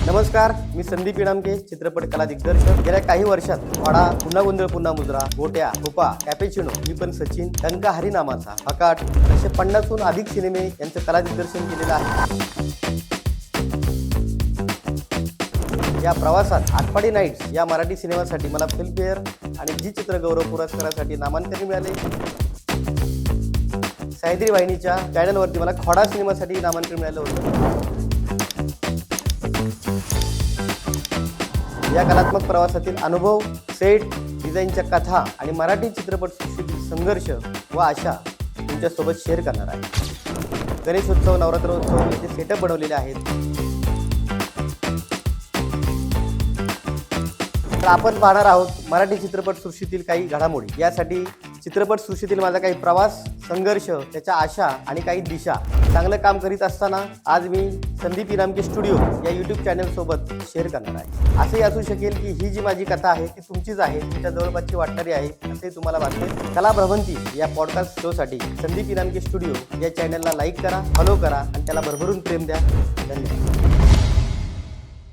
नमस्कार, मी संदीप इनामके, चित्रपट कला दिग्दर्शक. गेल्या काही वर्षात वाडा, पुन्हा गोंधळ पुन्हा मुजरा, गोट्या, खोपा, कॅपेचिनो, मी पण सचिन, टंका हरिनामाचा, हकाट असे 50हून अधिक सिनेमे यांचं कला दिग्दर्शन केलेलं आहे. या प्रवासात आटपाडी नाईट्स या मराठी सिनेमासाठी मला फिल्मफेअर आणि जी चित्रगौरव पुरस्कारासाठी नामांकन मिळाले. सह्याद्री वाहिनीच्या चॅनलवरती मला खोडा सिनेमासाठी नामांकन मिळालं होतं. या कलात्मक प्रवासातील अनुभव, सेट, डिझाईनच्या कथा आणि मराठी चित्रपट सृष्टीतील संघर्ष व आशा तुमच्यासोबत शेअर करणार आहे. गणेशोत्सव, नवरात्रोत्सव याचे सेटअप बनवलेले आहेत. तर आपण पाहणार आहोत मराठी चित्रपट सृष्टीतील काही घडामोडी. यासाठी चित्रपट सृष्टीतील माझा काही प्रवास, संघर्ष, त्याच्या आशा आणि काही दिशा. चांगलं काम करीत असताना आज मी संदीप इनामके स्टुडिओ या यूट्यूब चॅनलसोबत शेअर करणार आहे. असंही असू शकेल की ही जी माझी कथा आहे ती तुमचीच आहे, तुमच्या जवळपासची वाटणारी आहे असे तुम्हाला वाटते. कला भ्रमंती या पॉडकास्ट शोसाठी संदीप इनामके स्टुडिओ या चॅनलला लाईक करा, फॉलो करा आणि त्याला भरभरून प्रेम द्या. धन्यवाद.